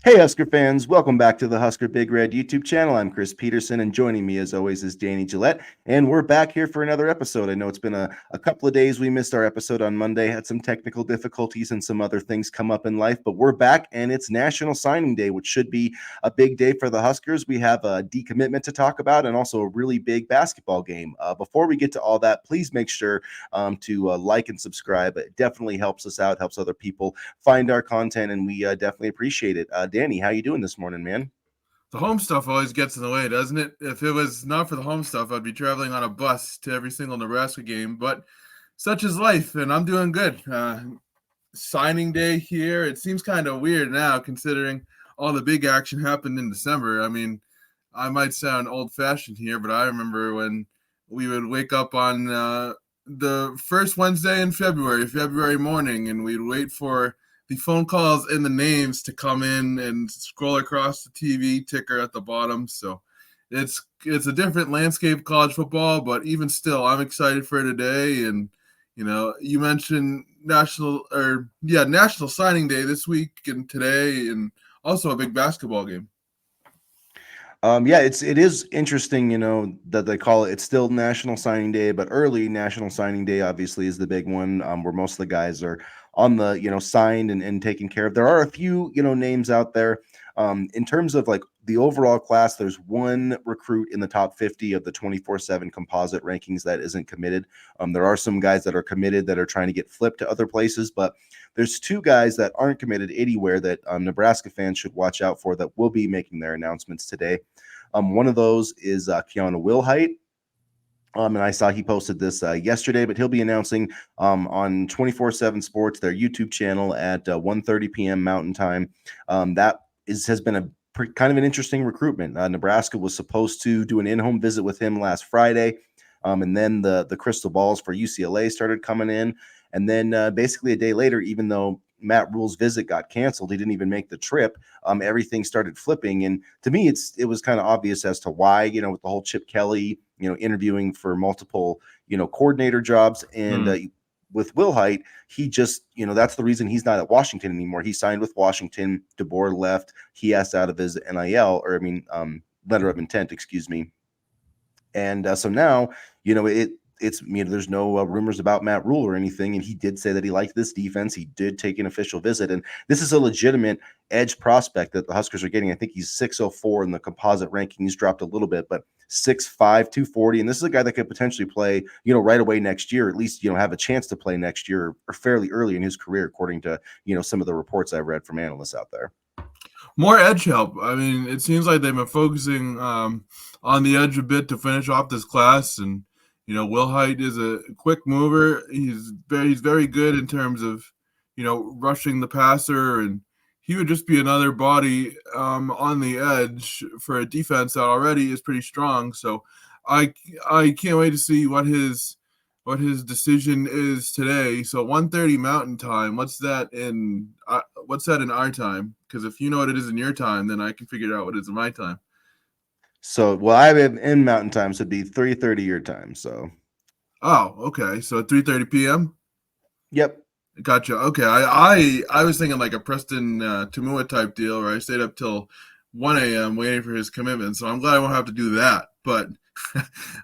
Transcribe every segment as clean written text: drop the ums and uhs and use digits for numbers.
Hey, Husker fans, welcome back to the Husker Big Red YouTube channel. I'm Chris Peterson, and joining me as always is Danny Gillette. And we're back here for another episode. I know it's been a couple of days. We missed our episode on Monday, had some technical difficulties and some other things come up in life, but we're back, and it's National Signing Day, which should be a big day for the Huskers. We have a decommitment to talk about and also a really big basketball game. Before we get to all that, please make sure to like and subscribe. It definitely helps us out, helps other people find our content, and we definitely appreciate it. Danny, how you doing this morning, man? The home stuff always gets in the way, doesn't it? If it was not for the home stuff, I'd be traveling on a bus to every single Nebraska game. But such is life, and I'm doing good. Signing day here. It seems kind of weird now, considering all the big action happened in December. I mean, I might sound old-fashioned here, but I remember when we would wake up on the first Wednesday in February morning, and we'd wait for the phone calls and the names to come in and scroll across the TV ticker at the bottom. So it's a different landscape, college football, but even still, I'm excited for today. And you mentioned National Signing Day this week and today, and also a big basketball game. Yeah, it is interesting, that they call it. It's still National Signing Day, but early National Signing Day obviously is the big one, where most of the guys are on the signed and taken care of. There are a few names out there. In terms of like the overall class, there's one recruit in the top 50 of the 24/7 composite rankings that isn't committed. There are some guys that are committed that are trying to get flipped to other places, but there's two guys that aren't committed anywhere that Nebraska fans should watch out for that will be making their announcements today. One of those is Keanu Wilhite. And I saw he posted this yesterday, but he'll be announcing on 24/7 Sports, their YouTube channel, at 1:30 p.m. Mountain Time. Has been a kind of an interesting recruitment. Nebraska was supposed to do an in-home visit with him last Friday, and then the crystal balls for UCLA started coming in, and then basically a day later, even though Matt Rule's visit got canceled, he didn't even make the trip. Everything started flipping, and to me, it was kind of obvious as to why. With the whole Chip Kelly, interviewing for multiple, coordinator jobs, and with Wilhite, he just, that's the reason he's not at Washington anymore. He signed with Washington. DeBoer left. He asked out of his NIL, or I mean, letter of intent, excuse me. And so now, it's there's no rumors about Matt Rule or anything, and he did say that he liked this defense. He did take an official visit, and this is a legitimate edge prospect that the Huskers are getting. I think he's 604 in the composite ranking. He's dropped a little bit, but 6'5", 240, and this is a guy that could potentially play, right away next year, at least have a chance to play next year or fairly early in his career, according to some of the reports I've read from analysts out there. More edge help. I mean, it seems like they've been focusing on the edge a bit to finish off this class, and Wilhite is a quick mover. He's very good in terms of rushing the passer, and he would just be another body on the edge for a defense that already is pretty strong. So I can't wait to see what his decision is today. So 1:30 Mountain Time. What's that in our time? Because if you know what it is in your time, then I can figure out what it is in my time. So, well, I have in Mountain Time, so it'd be 3:30 your time. So, Oh, okay. So 3:30 p.m. yep. Gotcha. Okay. I was thinking like a Preston Tamua type deal where I stayed up till 1 a.m. waiting for his commitment. So I'm glad I won't have to do that. But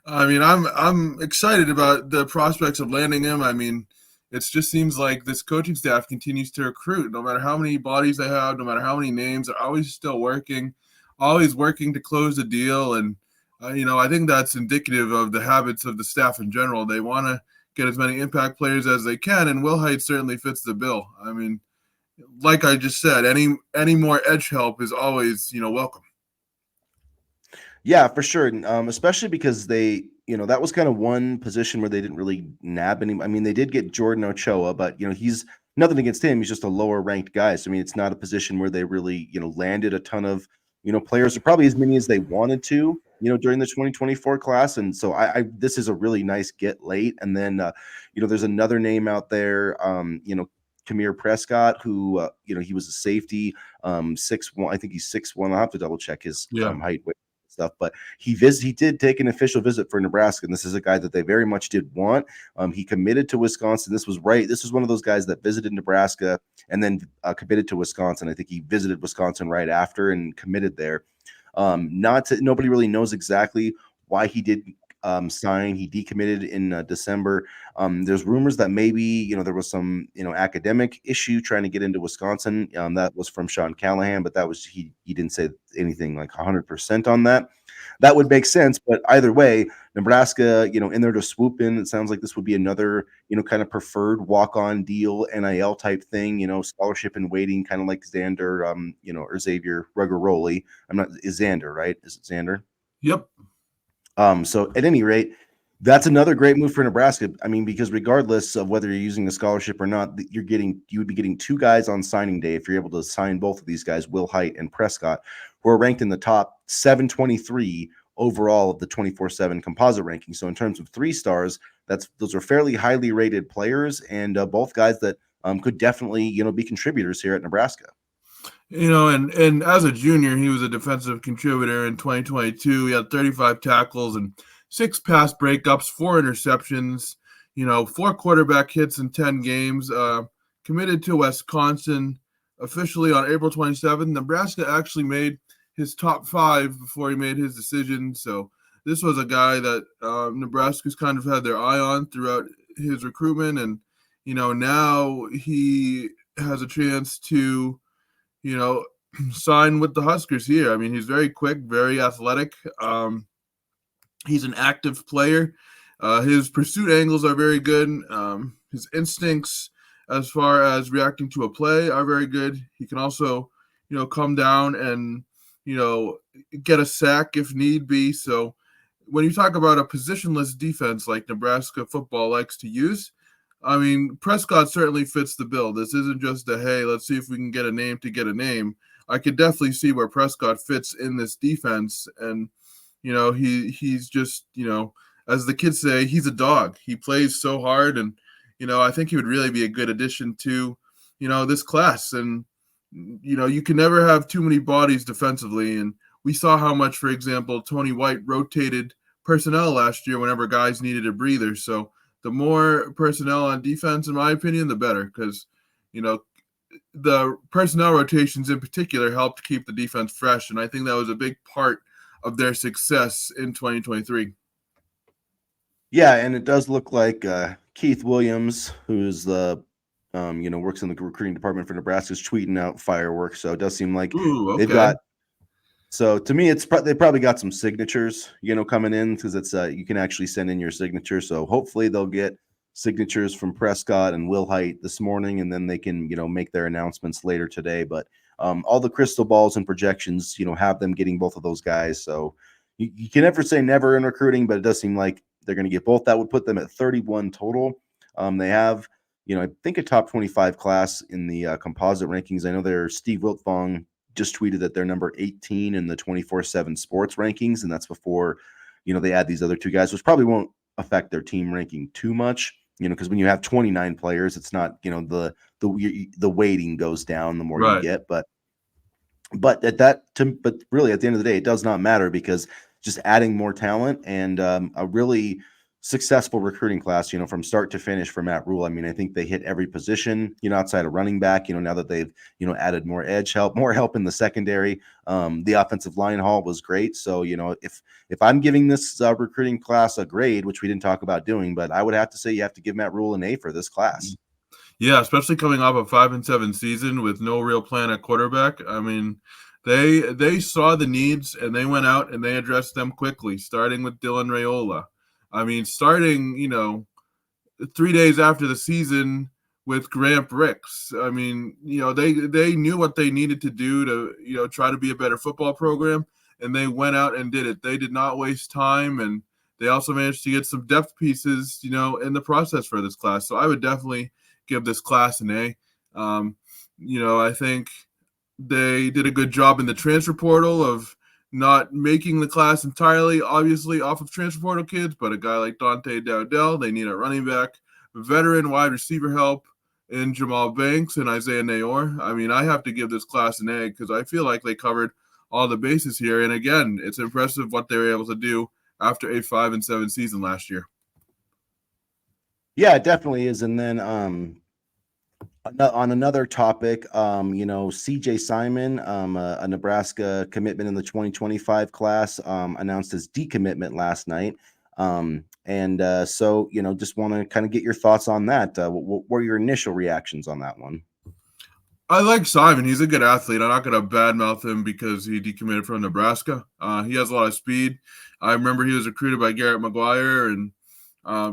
I mean, I'm excited about the prospects of landing him. I mean, it just seems like this coaching staff continues to recruit. No matter how many bodies they have, no matter how many names, they're always still working, always working to close the deal. And I think that's indicative of the habits of the staff in general. They want to get as many impact players as they can, and Wilhite certainly fits the bill. I mean, like I just said, any more edge help is always welcome. Yeah, for sure. Especially because that was kind of one position where they didn't really nab any. I mean, they did get Jordan Ochoa, but he's nothing against him. He's just a lower ranked guy. So I mean, it's not a position where they really landed a ton of players, or probably as many as they wanted to. During the 2024 class, and so this is a really nice get late. And then there's another name out there. Kamir Prescott, who he was a safety, 6'1". I think he's 6'1". I'll have to double check his height, weight, stuff. But he did take an official visit for Nebraska, and this is a guy that they very much did want. He committed to Wisconsin. This was one of those guys that visited Nebraska and then committed to Wisconsin. I think he visited Wisconsin right after and committed there. Nobody really knows exactly why he did sign. He decommitted in December. There's rumors that maybe there was some academic issue trying to get into Wisconsin. That was from Sean Callahan, but that was he didn't say anything like 100% on that. That would make sense, but either way, Nebraska, in there to swoop in. It sounds like this would be another, kind of preferred walk-on deal, NIL type thing, scholarship in waiting, kind of like Xander, or Xavier Rugeroli. Is Xander, right? Is it Xander? Yep. So at any rate, that's another great move for Nebraska. I mean, because regardless of whether you're using a scholarship or not, you would be getting two guys on signing day if you're able to sign both of these guys, Will Height and Prescott, who are ranked in the top 723 overall of the 24/7 composite ranking. So in terms of 3 stars, those are fairly highly rated players, and both guys that could definitely be contributors here at Nebraska. And as a junior, he was a defensive contributor in 2022. He had 35 tackles and 6 pass breakups, 4 interceptions, 4 quarterback hits in 10 games. Committed to Wisconsin officially on April 27th. Nebraska actually made his top 5 before he made his decision. So this was a guy that Nebraska's kind of had their eye on throughout his recruitment. And, now he has a chance to sign with the Huskers here. I mean, he's very quick, very athletic. He's an active player. His pursuit angles are very good. His instincts as far as reacting to a play are very good. He can also, come down and, get a sack if need be. So when you talk about a positionless defense like Nebraska football likes to use, I mean, Prescott certainly fits the bill. This isn't just a, hey, let's see if we can get a name to get a name. I could definitely see where Prescott fits in this defense. And, he's just, as the kids say, he's a dog. He plays so hard. And, I think he would really be a good addition to, this class. And, you can never have too many bodies defensively. And we saw how much, for example, Tony White rotated personnel last year whenever guys needed a breather. So, the more personnel on defense, in my opinion, the better, because, the personnel rotations in particular helped keep the defense fresh. And I think that was a big part of their success in 2023. Yeah, and it does look like Keith Williams, who's the, works in the recruiting department for Nebraska, is tweeting out fireworks. So it does seem like they've got. So to me, they probably got some signatures, coming in, because it's you can actually send in your signature. So hopefully they'll get signatures from Prescott and Will Height this morning, and then they can make their announcements later today. But all the crystal balls and projections have them getting both of those guys. So you can never say never in recruiting, but it does seem like they're going to get both. That would put them at 31 total. They have I think a top 25 class in the composite rankings. I know Steve Wiltfong just tweeted that they're number 18 in the 24/7 sports rankings, and that's before they add these other 2 guys, which probably won't affect their team ranking too much, because when you have 29 players, it's not the weighting goes down the more you get, but really at the end of the day, it does not matter, because just adding more talent and a really successful recruiting class, from start to finish for Matt Rule. I mean, I think they hit every position, outside of running back, now that they've, added more edge help, more help in the secondary. The offensive line haul was great. So, if I'm giving this recruiting class a grade, which we didn't talk about doing, but I would have to say you have to give Matt Rule an A for this class. Yeah, especially coming off a 5-7 season with no real plan at quarterback. I mean, they saw the needs and they went out and they addressed them quickly, starting with Dylan Raiola. I mean, starting, 3 days after the season with Grant Ricks. I mean, they knew what they needed to do to, try to be a better football program, and they went out and did it. They did not waste time, and they also managed to get some depth pieces, in the process for this class. So I would definitely give this class an A. I think they did a good job in the transfer portal of not making the class entirely, obviously, off of transfer portal kids, but a guy like Dante Dowdell, they need a running back, veteran wide receiver help in Jamal Banks and Isaiah Nayor. I mean, I have to give this class an A because I feel like they covered all the bases here. And again, it's impressive what they were able to do after a 5-7 season last year. Yeah, it definitely is. And then on another topic, CJ Simon, a Nebraska commitment in the 2025 class, announced his decommitment last night. So, just want to kind of get your thoughts on that. What were your initial reactions on that one? I like Simon. He's a good athlete. I'm not going to badmouth him because he decommitted from Nebraska. He has a lot of speed. I remember he was recruited by Garrett McGuire, and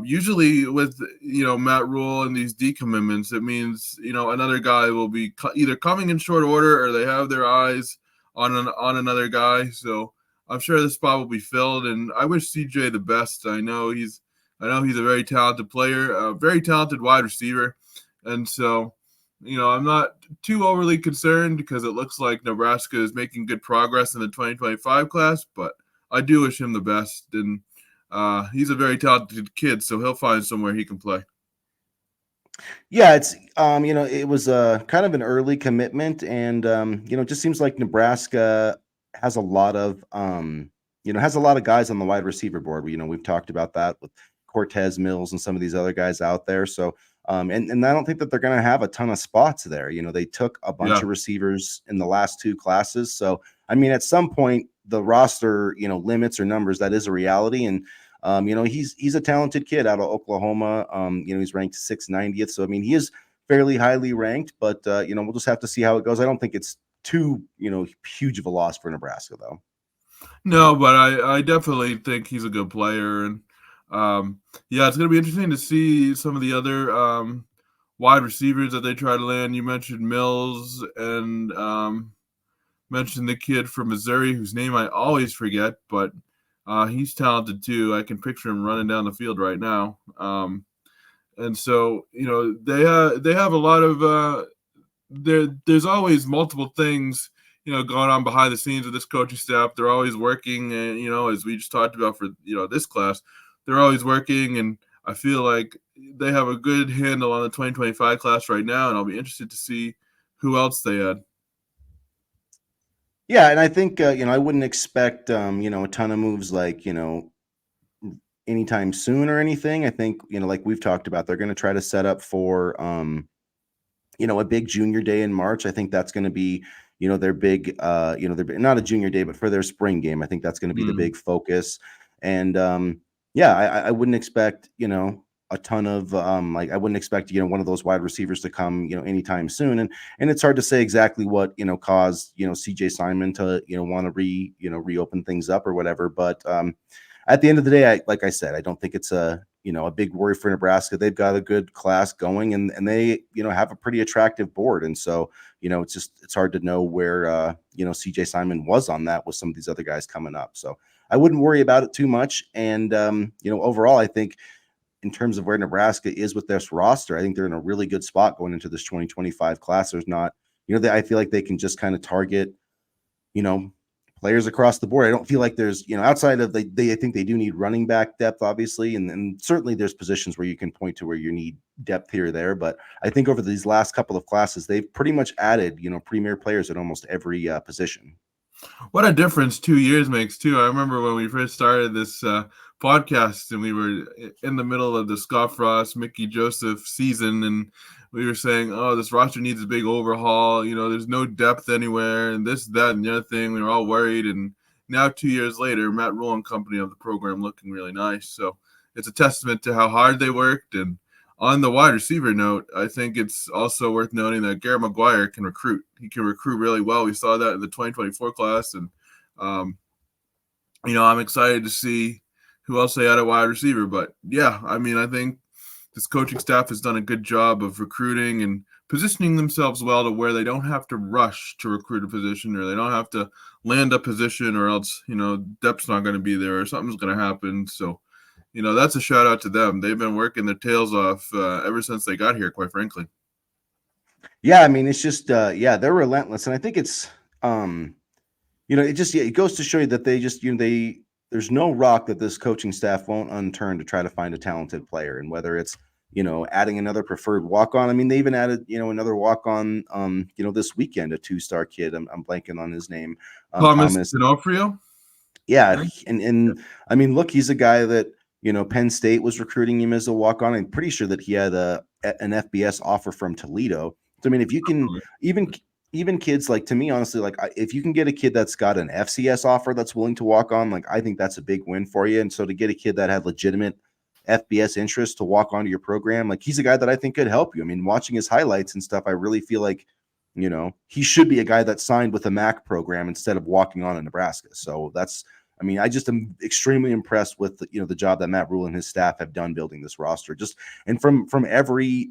usually with Matt Rule and these decommitments, it means another guy will be either coming in short order or they have their eyes on another guy. So I'm sure the spot will be filled, and I wish CJ the best. I know he's a very talented player, a very talented wide receiver, and so. I'm not too overly concerned because it looks like Nebraska is making good progress in the 2025 class, but I do wish him the best. And he's a very talented kid, so he'll find somewhere he can play. Yeah, it's it was a kind of an early commitment, and it just seems like Nebraska has a lot of has a lot of guys on the wide receiver board. We've talked about that with Cortez Mills and some of these other guys out there. So and I don't think that they're going to have a ton of spots there. They took a bunch of receivers in the last two classes. So I mean, at some point the roster limits or numbers, that is a reality. And he's a talented kid out of Oklahoma. He's ranked 690th. So, I mean, he is fairly highly ranked, but, we'll just have to see how it goes. I don't think it's too, huge of a loss for Nebraska, though. No, but I definitely think he's a good player. And, it's going to be interesting to see some of the other wide receivers that they try to land. You mentioned Mills and mentioned the kid from Missouri whose name I always forget, but he's talented too. I can picture him running down the field right now. And so, they have a lot of there's always multiple things, going on behind the scenes of this coaching staff. They're always working, and as we just talked about for this class, they're always working, and I feel like they have a good handle on the 2025 class right now, and I'll be interested to see who else they add. Yeah, and I think I wouldn't expect a ton of moves like anytime soon or anything. I think like we've talked about, they're going to try to set up for a big junior day in March. I think that's going to be their big their not a junior day, but for their spring game. I think that's going to be the big focus. And I wouldn't expect a ton of I wouldn't expect one of those wide receivers to come anytime soon. And it's hard to say exactly what caused CJ Simon to want to reopen things up or whatever. But at the end of the day, like I said, I don't think it's a big worry for Nebraska. They've got a good class going, and they have a pretty attractive board. And so it's hard to know where CJ Simon was on that with some of these other guys coming up. So I wouldn't worry about it too much. And overall, I think in terms of where Nebraska is with this roster, I think they're in a really good spot going into this 2025 class. There's not, I feel like they can just kind of target, players across the board. I don't feel like there's, outside of I think they do need running back depth, obviously. And certainly there's positions where you can point to where you need depth here or there. But I think over these last couple of classes, they've pretty much added, premier players at almost every position. What a difference 2 years makes too. I remember when we first started this podcast and we were in the middle of the Scott Frost, Mickey Joseph season, and we were saying, oh, this roster needs a big overhaul. There's no depth anywhere, and this, that, and the other thing. We were all worried, and now 2 years later, Matt Rule and company of the program looking really nice. So it's a testament to how hard they worked. And on the wide receiver note, I think it's also worth noting that Garrett McGuire can recruit. He can recruit really well. We saw that in the 2024 class. And, I'm excited to see who else they had at wide receiver. But, yeah, I mean, I think this coaching staff has done a good job of recruiting and positioning themselves well to where they don't have to rush to recruit a position, or they don't have to land a position, or else, depth's not going to be there or something's going to happen. So, that's a shout out to them. They've been working their tails off ever since they got here, quite frankly. Yeah, I mean, it's just they're relentless, and I think it's it goes to show you that they just there's no rock that this coaching staff won't unturn to try to find a talented player. And whether it's adding another preferred walk on. I mean, they even added, another walk on, this weekend, a 2-star kid. I'm blanking on his name. Thomas Thomas. D'Onofrio. Yeah, and I mean, look, he's a guy that Penn State was recruiting him as a walk on. I'm pretty sure that he had an FBS offer from Toledo. So I mean, if you can even kids like, to me, honestly, like if you can get a kid that's got an FCS offer that's willing to walk on, like I think that's a big win for you. And so to get a kid that had legitimate FBS interest to walk onto your program, like he's a guy that I think could help you. I mean, watching his highlights and stuff, I really feel like he should be a guy that signed with a MAC program instead of walking on in Nebraska. So I mean, I just am extremely impressed with the job that Matt Rule and his staff have done building this roster. Just and from every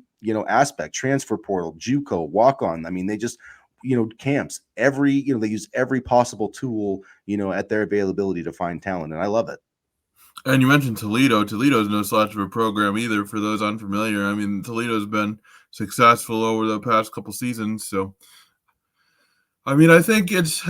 aspect, transfer portal, JUCO, walk on. I mean, they just camps, every they use every possible tool at their availability to find talent, and I love it. And you mentioned Toledo. Toledo's no slouch of a program either. For those unfamiliar, I mean, Toledo's been successful over the past couple seasons. So, I mean, I think it's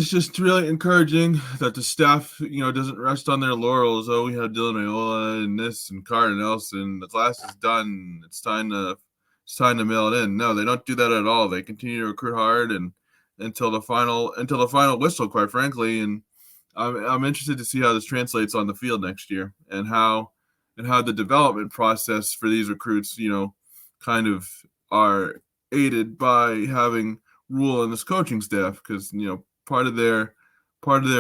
just really encouraging that the staff, doesn't rest on their laurels. Oh, we have Dylan Raiola and this and Carter Nelson. The class is done. It's time to mail it in. No, they don't do that at all. They continue to recruit hard and until the final whistle, quite frankly. And I'm interested to see how this translates on the field next year and how the development process for these recruits, kind of are aided by having Rule and his coaching staff, because part of their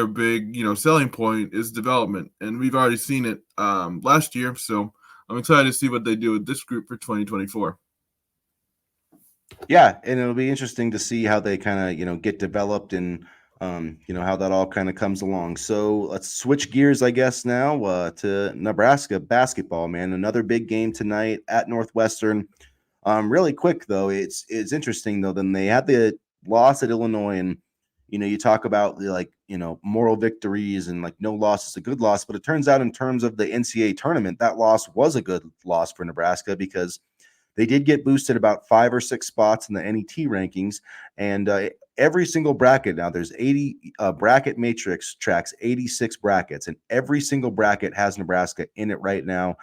big selling point is development, and we've already seen it last year. So I'm excited to see what they do with this group for 2024. Yeah, and it'll be interesting to see how they kind of get developed and how that all kind of comes along. So let's switch gears, I guess, now to Nebraska basketball. Man, another big game tonight at Northwestern. Really quick though, it's interesting though. Then they had the loss at Illinois, and you talk about the moral victories and like no loss is a good loss, but it turns out in terms of the NCAA tournament, that loss was a good loss for Nebraska because they did get boosted about 5 or 6 spots in the NET rankings, and every single bracket now there's 80 bracket matrix tracks 86 brackets, and every single bracket has Nebraska in it right now.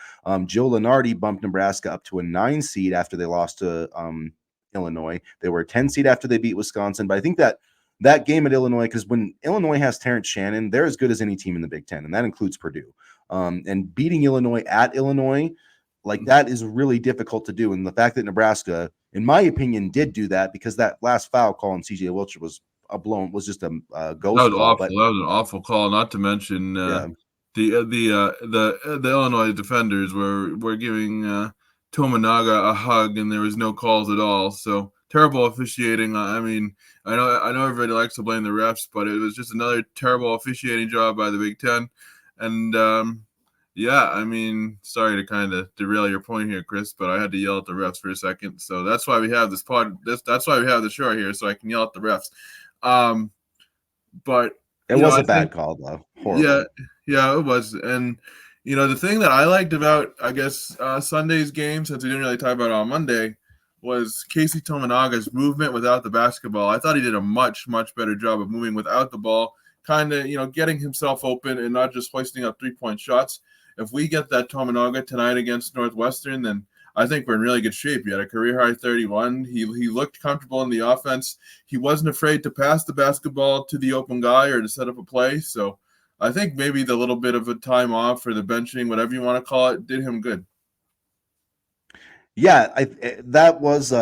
Joe Lenardi bumped Nebraska up to a 9 seed after they lost to Illinois. They were a 10 seed after they beat Wisconsin, but I think that game at Illinois, because when Illinois has Terrence Shannon, they're as good as any team in the Big Ten, and that includes Purdue. And beating Illinois at Illinois, like that is really difficult to do. And the fact that Nebraska, in my opinion, did do that, because that last foul call on CJ Wilcher was just a ghost That was call. awful. But That was an awful call. Not to mention yeah, the Illinois defenders were giving Tominaga a hug, and there was no calls at all. So terrible officiating. I mean, I know everybody likes to blame the refs, but it was just another terrible officiating job by the Big Ten. And yeah, I mean, sorry to kind of derail your point here, Chris, but I had to yell at the refs for a second. So that's why we have that's why we have the show here, so I can yell at the refs. But it was a bad call though. Horrible. Yeah, it was. And the thing that I liked about, I guess, Sunday's game, since we didn't really talk about it on Monday, was Casey Tominaga's movement without the basketball. I thought he did a much, much better job of moving without the ball, kind of, getting himself open and not just hoisting up 3-point shots. If we get that Tominaga tonight against Northwestern, then I think we're in really good shape. He had a career high 31. He looked comfortable in the offense. He wasn't afraid to pass the basketball to the open guy or to set up a play. So I think maybe the little bit of a time off or the benching, whatever you want to call it, did him good. Yeah, that was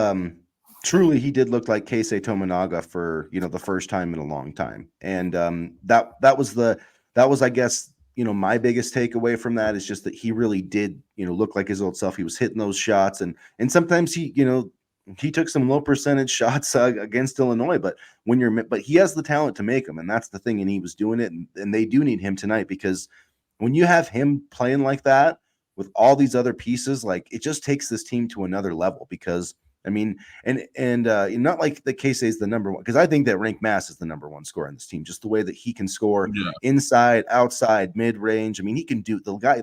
truly, he did look like Keisei Tominaga for the first time in a long time, and that was, I guess, my biggest takeaway from that is just that he really did look like his old self. He was hitting those shots, and sometimes he took some low percentage shots against Illinois, but he has the talent to make them, and that's the thing. And he was doing it, and they do need him tonight, because when you have him playing like that with all these other pieces, like it just takes this team to another level. Because I mean, and not like the Casey is the number one, because I think that Rank Mass is the number one scorer on this team. Just the way that he can score inside, outside, mid range. I mean, he can do the guy.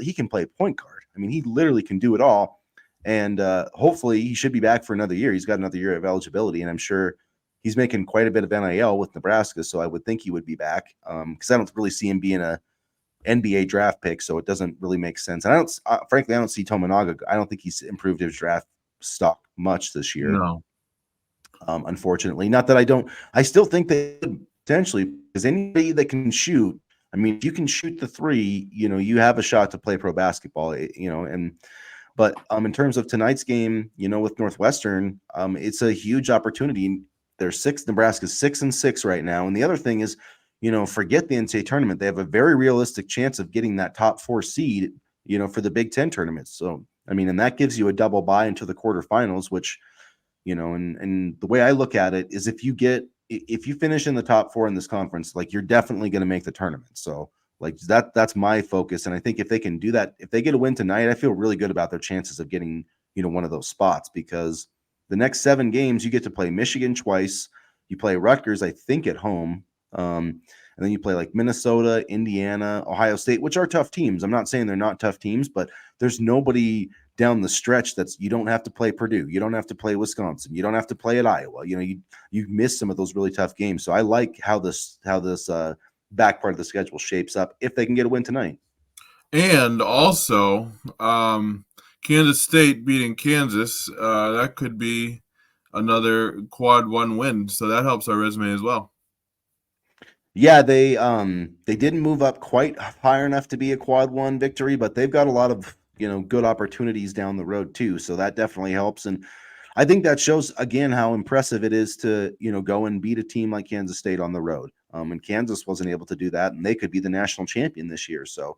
He can play point guard. I mean, he literally can do it all. And hopefully he should be back for another year. He's got another year of eligibility, and I'm sure he's making quite a bit of NIL with Nebraska. So I would think he would be back, because I don't really see him being a NBA draft pick, so it doesn't really make sense. And frankly, I don't see Tominaga. I don't think he's improved his draft stock much this year. No. Unfortunately, not that I don't. I still think they could potentially, because anybody that can shoot. I mean, if you can shoot the three, you have a shot to play pro basketball. But in terms of tonight's game, with Northwestern, it's a huge opportunity. They're Nebraska's 6-6 right now. And the other thing is, forget the NCAA tournament. They have a very realistic chance of getting that top 4 seed, for the Big Ten tournaments. So, I mean, and that gives you a double bye into the quarterfinals, which, and the way I look at it is if you finish in the top 4 in this conference, like you're definitely going to make the tournament. So, like that's my focus. And I think if they can do that, if they get a win tonight, I feel really good about their chances of getting, one of those spots, because the next 7 games you get to play Michigan twice, you play Rutgers, I think, at home. And then you play like Minnesota, Indiana, Ohio State, which are tough teams. I'm not saying they're not tough teams, but there's nobody down the stretch you don't have to play Purdue, you don't have to play Wisconsin, you don't have to play at Iowa. You miss some of those really tough games. So I like how this back part of the schedule shapes up if they can get a win tonight. And also, Kansas State beating Kansas, that could be another quad 1 win. So that helps our resume as well. Yeah, they didn't move up quite high enough to be a quad 1 victory, but they've got a lot of good opportunities down the road too. So that definitely helps, and I think that shows again how impressive it is to go and beat a team like Kansas State on the road. And Kansas wasn't able to do that, and they could be the national champion this year. So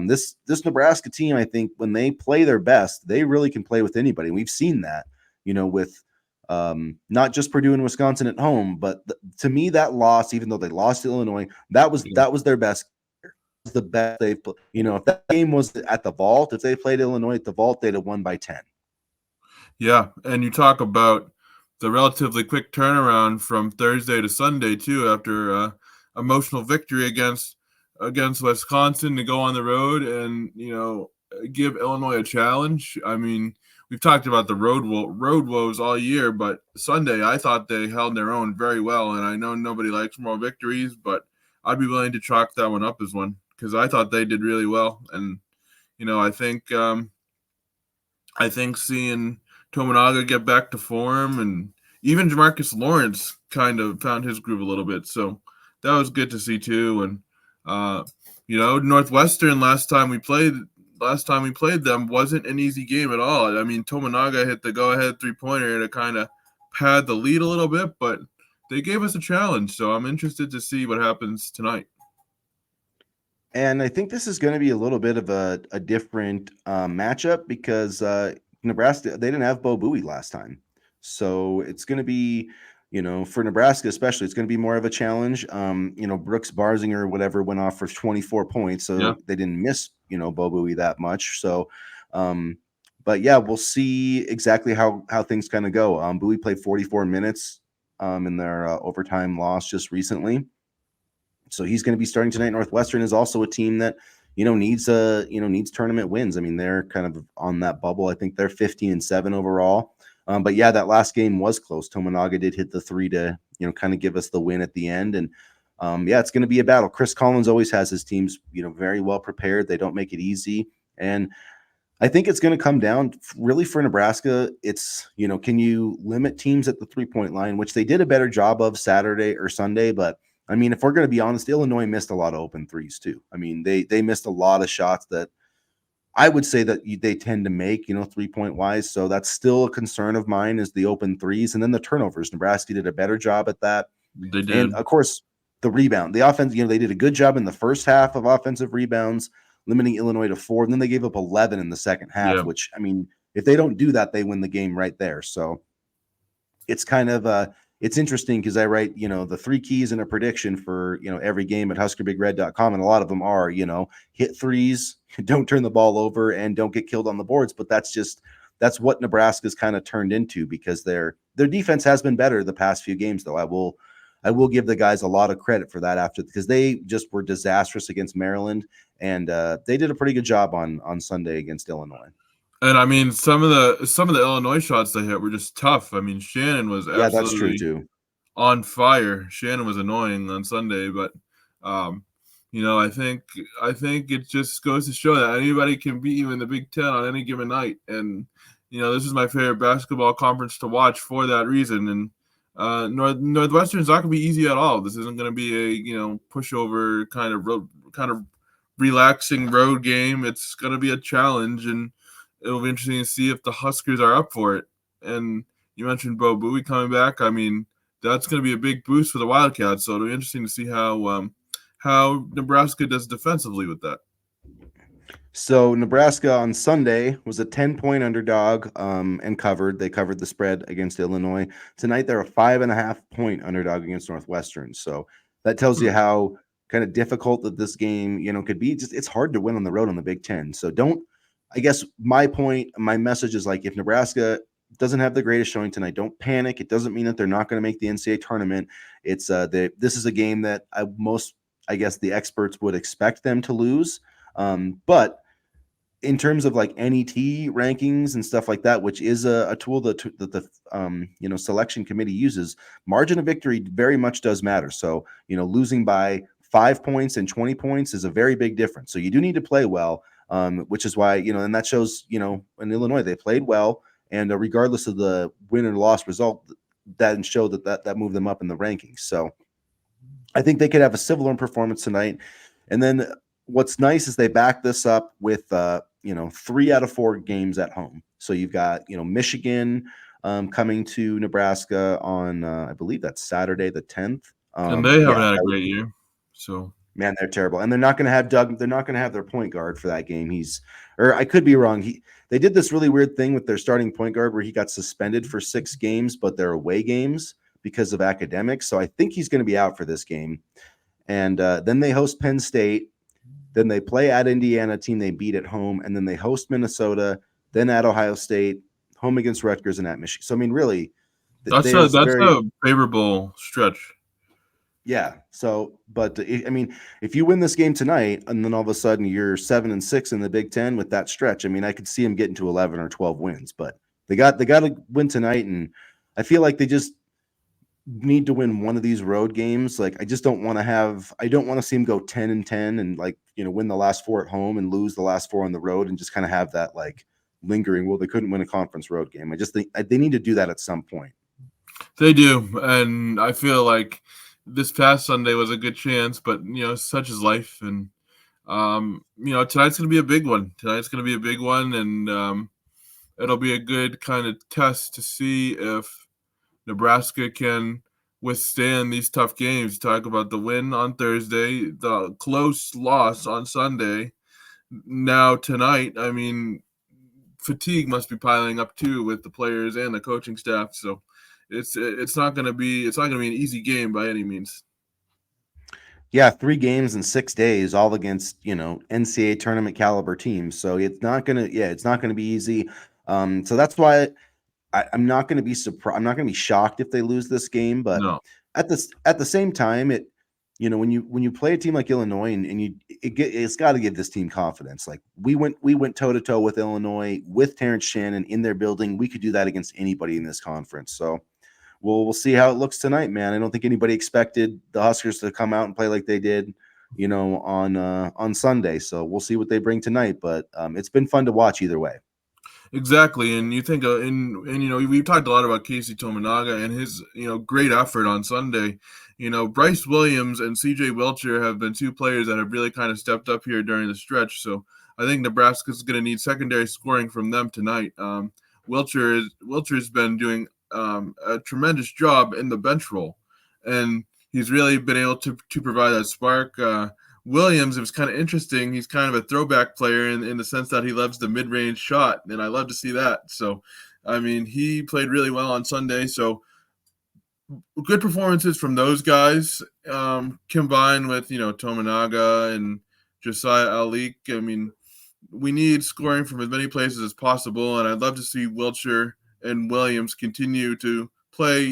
this Nebraska team, I think, when they play their best, they really can play with anybody. We've seen that, with not just Purdue and Wisconsin at home, but to me, that loss, even though they lost to Illinois, that was their best. The best they've played. If that game was at the Vault, if they played Illinois at the Vault, they'd have won by 10. Yeah, and you talk about the relatively quick turnaround from Thursday to Sunday too, after emotional victory against Wisconsin, to go on the road and give Illinois a challenge. I mean, we've talked about the road woes all year, but Sunday I thought they held their own very well. And I know nobody likes more victories, but I'd be willing to chalk that one up as one, because I thought they did really well. And I think seeing Tominaga get back to form, and even Jamarcus Lawrence kind of found his groove a little bit, so that was good to see too. And Northwestern last time we played them wasn't an easy game at all. I mean, Tominaga hit the go-ahead 3-pointer to kind of pad the lead a little bit, but they gave us a challenge, so I'm interested to see what happens tonight. And I think this is going to be a little bit of a different matchup, because Nebraska, they didn't have Bo Buie last time. So it's going to be, for Nebraska especially, it's going to be more of a challenge. Brooks Barzinger or whatever went off for 24 points, so they didn't miss, Bo Buie that much. So, but yeah, we'll see exactly how things kind of go. Buie played 44 minutes in their overtime loss just recently. So he's going to be starting tonight. Northwestern is also a team that, needs tournament wins. I mean, they're kind of on that bubble. I think they're 15-7 overall. But yeah, that last game was close. Tominaga did hit the 3 to, kind of give us the win at the end. And yeah, it's going to be a battle. Chris Collins always has his teams, very well prepared. They don't make it easy. And I think it's going to come down really for Nebraska. It's, can you limit teams at the 3-point line, which they did a better job of Saturday or Sunday, but I mean, if we're going to be honest, Illinois missed a lot of open threes too. I mean, they missed a lot of shots that I would say that they tend to make, 3-point wise. So that's still a concern of mine, is the open threes. And then the turnovers. Nebraska did a better job at that. They did. And of course, the rebound, the offense, they did a good job in the first half of offensive rebounds, limiting Illinois to 4. And then they gave up 11 in the second half, which, I mean, if they don't do that, they win the game right there. So it's kind of it's interesting, because I write, the 3 keys in a prediction for, every game at HuskerBigRed.com. And a lot of them are, hit threes, don't turn the ball over, and don't get killed on the boards. But that's what Nebraska's kind of turned into, because their defense has been better the past few games, though. I will give the guys a lot of credit for that, because they just were disastrous against Maryland. And they did a pretty good job on Sunday against Illinois. And I mean, some of the Illinois shots they hit were just tough. I mean, Shannon was absolutely that's true too. On fire. Shannon was annoying on Sunday, but I think it just goes to show that anybody can beat you in the Big Ten on any given night, and this is my favorite basketball conference to watch for that reason. And Northwestern's not going to be easy at all. This isn't going to be a pushover kind of relaxing road game. It's going to be a challenge, and it'll be interesting to see if the Huskers are up for it. And you mentioned Bo Bowie coming back. I mean, that's going to be a big boost for the Wildcats. So it'll be interesting to see how Nebraska does defensively with that. So Nebraska on Sunday was a 10-point underdog and covered. They covered the spread against Illinois. Tonight they're a 5.5-point underdog against Northwestern. So that tells you how kind of difficult that this game, could be. Just it's hard to win on the road on the Big Ten. So I guess my message is like if Nebraska doesn't have the greatest showing tonight, don't panic. It doesn't mean that they're not going to make the NCAA tournament. It's this is a game that I guess the experts would expect them to lose. But in terms of like NET rankings and stuff like that, which is a tool that the selection committee uses, margin of victory very much does matter. So losing by 5 points and 20 points is a very big difference. So you do need to play well, which is why and that shows in Illinois they played well, and regardless of the win or loss result, that showed that moved them up in the rankings. So I think they could have a similar performance tonight. And then what's nice is they back this up with 3 out of 4 games at home. So you've got Michigan coming to Nebraska on I believe that's Saturday the 10th. And they haven't had a great year. So man, they're terrible. And they're not going to have Doug. They're not going to have their point guard for that game. Or I could be wrong. They did this really weird thing with their starting point guard where he got suspended for 6 games, but they're away games because of academics. So I think he's going to be out for this game. And then they host Penn State. Then they play at Indiana, a team they beat at home. And then they host Minnesota, then at Ohio State, home against Rutgers, and at Michigan. So, I mean, really, that's a favorable stretch. Yeah. So, but I mean, if you win this game tonight and then all of a sudden you're 7-6 in the Big Ten with that stretch, I mean, I could see them getting to 11 or 12 wins, but they got to win tonight. And I feel like they just need to win one of these road games. Like, I don't want to see them go 10-10 and like, win the last 4 at home and lose the last 4 on the road and just kind of have that like lingering, well, they couldn't win a conference road game. I just think they need to do that at some point. They do. And I feel like this past Sunday was a good chance, but such is life. And tonight's gonna be a big one. And it'll be a good kind of test to see if Nebraska can withstand these tough games. Talk about the win on Thursday, the close loss on Sunday. Now tonight, I mean, fatigue must be piling up too with the players and the coaching staff. So it's not going to be an easy game by any means. Yeah, 3 games in 6 days, all against NCAA tournament caliber teams. So it's not gonna be easy. So that's why I'm not gonna be surprised. I'm not gonna be shocked if they lose this game. But No. at the same time, when you play a team like Illinois and it's got to give this team confidence. Like we went toe to toe with Illinois with Terrence Shannon in their building. We could do that against anybody in this conference. So. We'll see how it looks tonight, man. I don't think anybody expected the Huskers to come out and play like they did, on Sunday. So we'll see what they bring tonight. But it's been fun to watch either way. Exactly, and you think, we've talked a lot about Casey Tominaga and his, great effort on Sunday. Bryce Williams and C.J. Wilcher have been 2 players that have really kind of stepped up here during the stretch. So I think Nebraska's going to need secondary scoring from them tonight. Wilcher's been doing a tremendous job in the bench role, and he's really been able to provide that spark. Williams, it was kind of interesting. He's kind of a throwback player in the sense that he loves the mid-range shot, and I love to see that. So, I mean, he played really well on Sunday. So, good performances from those guys, combined with Tominaga and Josiah Alik. I mean, we need scoring from as many places as possible, and I'd love to see Wilcher and Williams continue to play,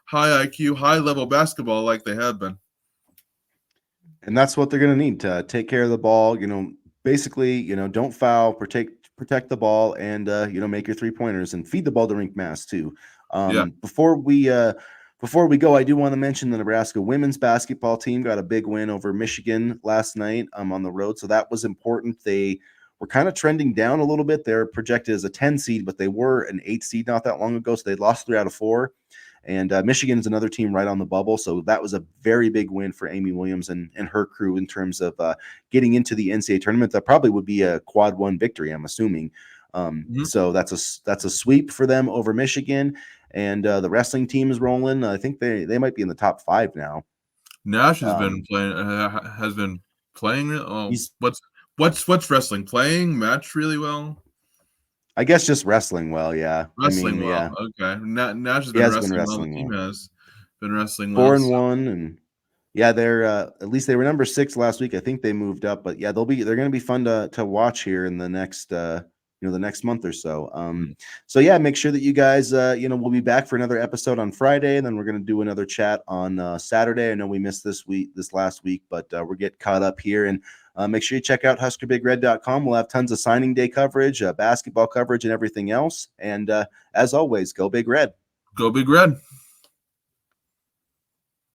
high IQ, high level basketball like they have been. And that's what they're going to need to take care of the ball. Basically, don't foul, protect the ball, and make your 3-pointers and feed the ball to Rink Mass too. Yeah. Before we Before we go, I do want to mention the Nebraska women's basketball team got a big win over Michigan last night on the road. So that was important. They were kind of trending down a little bit. They're projected as a 10 seed, but they were an 8 seed not that long ago. So they lost 3 out of 4. And Michigan is another team right on the bubble. So that was a very big win for Amy Williams and her crew in terms of getting into the NCAA tournament. That probably would be a quad 1 victory, I'm assuming. So that's a sweep for them over Michigan. And the wrestling team is rolling. I think they might be in the top 5 now. Nash has been playing. Oh, what's wrestling playing match really well? I guess just wrestling well, yeah. Wrestling well, Yeah. okay. Nash has He been has been wrestling well. The wrestling team well. has been wrestling well. 4-1, and yeah, they're at least they were number 6 last week. I think they moved up, but yeah, they're going to be fun to watch here in the next the next month or so. So yeah, make sure that you guys we'll be back for another episode on Friday, and then we're going to do another chat on Saturday. I know we missed this last week, but we're getting caught up here. And make sure you check out HuskerBigRed.com. We'll have tons of signing day coverage, basketball coverage, and everything else. And as always, go Big Red. Go Big Red.